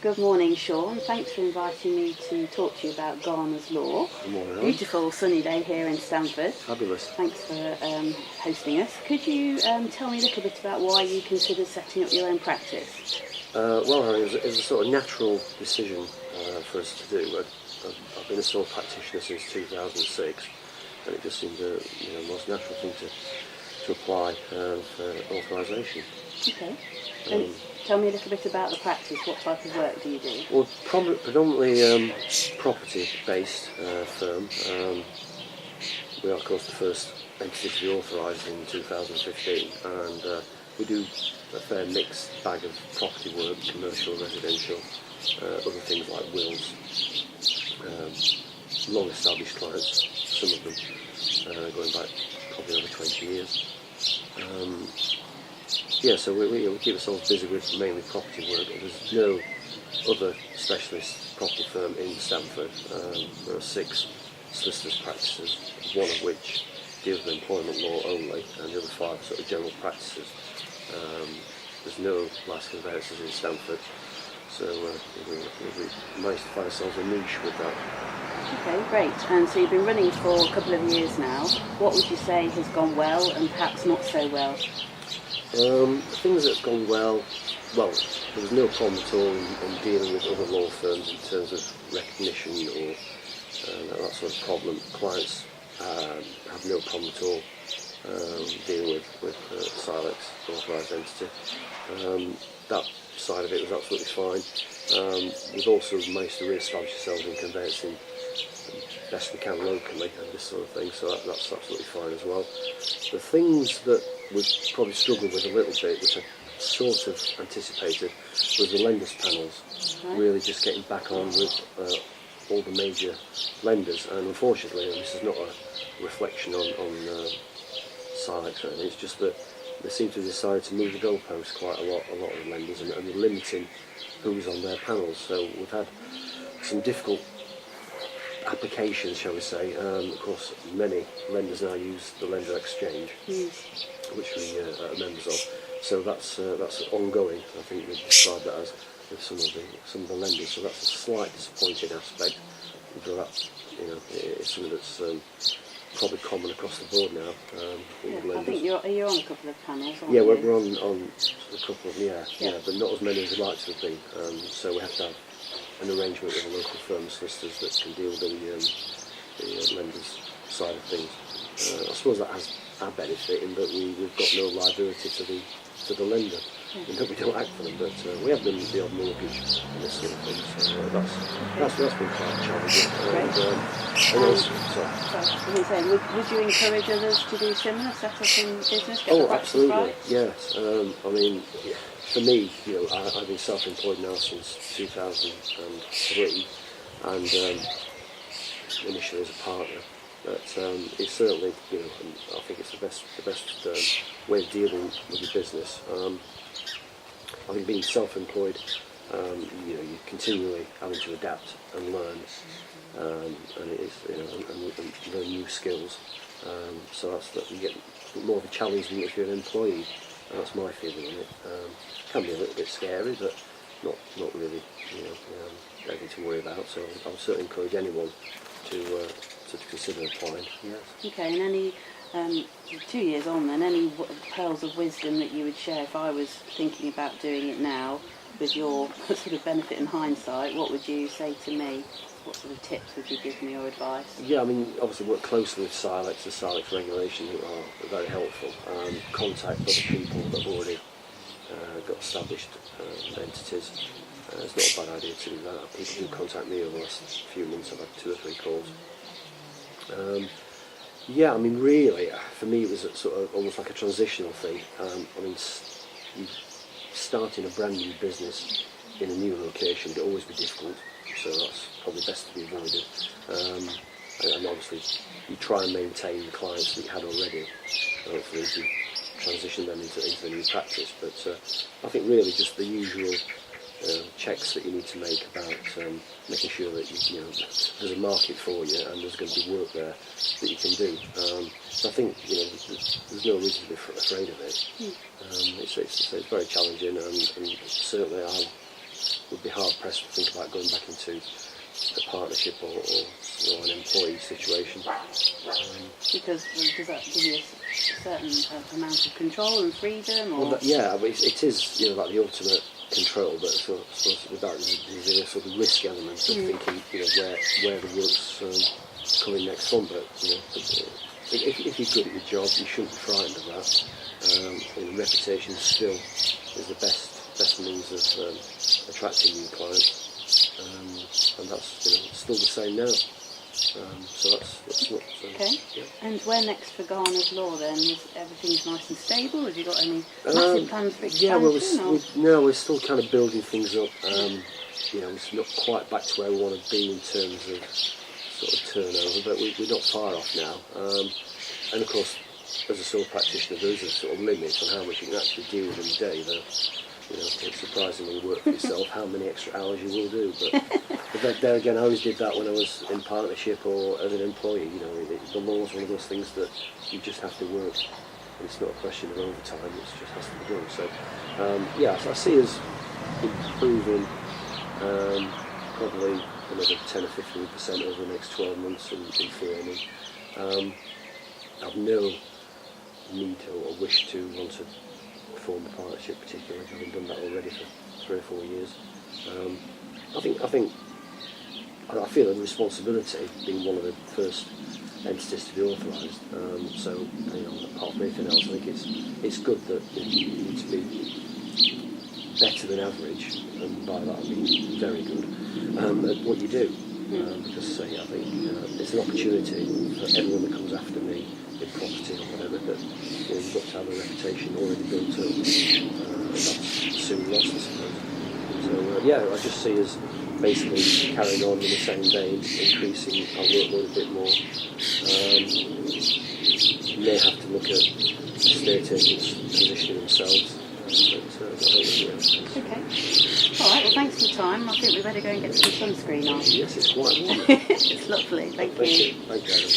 Good morning, Sean. Thanks for inviting me to talk to you about Garners Law. Good morning. Beautiful sunny day here in Stamford. Fabulous. Thanks for hosting us. Could you tell me a little bit about why you considered setting up your own practice? It was a sort of natural decision for us to do. I've been a sole practitioner since 2006, and it just seemed the most natural thing to apply for authorisation. Okay. Tell me a little bit about the practice. What type of work do you do? Well, predominantly property-based firm. We are, of course, the first entity to be authorised in 2015, and we do a fair mixed bag of property work, commercial, residential, other things like wills, long-established clients, some of them going back probably over 20 years. So we keep ourselves busy with mainly property work. There's no other specialist property firm in Stamford. There are 6 solicitors' practices, one of which deals with employment law only, and the other 5 sort of general practices. There's no licensed conveyancers in Stamford, so we managed to find ourselves a niche with that. Okay, great. And so you've been running for a couple of years now. What would you say has gone well and perhaps not so well? Things that have gone well, there was no problem at all in dealing with other law firms in terms of recognition or that sort of problem. Clients have no problem at all dealing with CILEx, authorised entity. That side of it was absolutely fine. We've also managed to re-establish ourselves in conveyancing best we can locally and this sort of thing, so that's absolutely fine as well. The things that we've probably struggled with a little bit, which I sort of anticipated, was the lenders panels. Right. Really just getting back on with all the major lenders, and unfortunately, and this is not a reflection on CILEx or anything, it's just that they seem to have decided to move the goalposts quite a lot of the lenders, and they're limiting who's on their panels. So we've had some difficult applications, shall we say. Of course, many lenders now use the lender exchange, which we are members of. So that's ongoing. I think we've described that as with some of the lenders. So that's a slight disappointing aspect. But that, it's something that's probably common across the board now. I think you're on a couple of panels, aren't you? you? We're on a couple of but not as many as we'd like to have been. So we have to have an arrangement with a local firm of solicitors that can deal with the lenders side of things. I suppose that has our benefit in that we've got no liability to the lender, in that we don't act for them, but we have done the odd mortgage and this sort of thing, so that's been quite challenging. Would you encourage others to do similar, set up in business? Absolutely, right? yes. For me, I've been self-employed now since 2003, and initially as a partner. But it's certainly, I think it's the best way of dealing with your business. I think being self-employed, you're continually having to adapt and learn, and learn new skills. So you get more of a challenge than if you're an employee. That's my feeling on it. Can be a little bit scary, but not really, anything to worry about. So I would certainly encourage anyone to consider applying. Yes. Okay, and any 2 years on then, any pearls of wisdom that you would share if I was thinking about doing it now, with your sort of benefit in hindsight? What would you say to me? What sort of tips would you give me or advice? Yeah, obviously work closely with CILEx. The CILEx regulations are very helpful. Contact other people that have already got established entities. It's not a bad idea to do that. People do contact me over the last few months. I've had 2 or 3 calls. Really, for me it was sort of almost like a transitional thing. Starting a brand new business in a new location would always be difficult, so that's probably best to be avoided. And obviously you try and maintain the clients that you had already, and hopefully you transition them into the new practice. But I think really just the usual checks that you need to make about making sure that there's a market for you and there's going to be work there that you can do. So I think there's no reason to be afraid of it. It's very challenging, and certainly would be hard pressed to think about going back into a partnership or an employee situation. Because does that give you a certain amount of control and freedom? Or? Well, yeah, I mean, it is like the ultimate control, but sort of with that there's a sort of risk element of thinking where the work's coming next from. But if you're good at your job, you shouldn't be frightened of that. Reputation still is the best means of attracting new clients, and that's still the same now. So that's what. Okay. Yeah. And where next for Garners Law then? Is everything's nice and stable? Have you got any massive plans for expansion? Yeah, we're still kind of building things up. It's not quite back to where we want to be in terms of sort of turnover, but we're not far off now. And of course, as a sole practitioner, there is a sort of limit on how much you can actually deal with in a day. It's surprising when you work for yourself how many extra hours you will do. But there again, I always did that when I was in partnership or as an employee. The law is one of those things that you just have to work. And it's not a question of overtime; it just has to be done. So, I see us improving probably another 10 or 15% over the next 12 months in theory. I've no need or wish to want to form a partnership, particularly having done that already for 3 or 4 years. I feel a responsibility being one of the first entities to be authorised. Apart from anything else, I think it's good that you need to be better than average, and by that I mean very good at what you do. Because I think it's an opportunity for everyone that comes after me in property or whatever, that you've got to have a reputation already built up, and that's soon lost, I suppose. So I just see us basically carrying on in the same vein, increasing our workload a bit more. You may have to look at estate agents positioning themselves. Okay. All right, well, thanks for your time. I think we better go and get some sunscreen on. Yes, it's quite warm. It's lovely. Thank you. Thank you, Adam.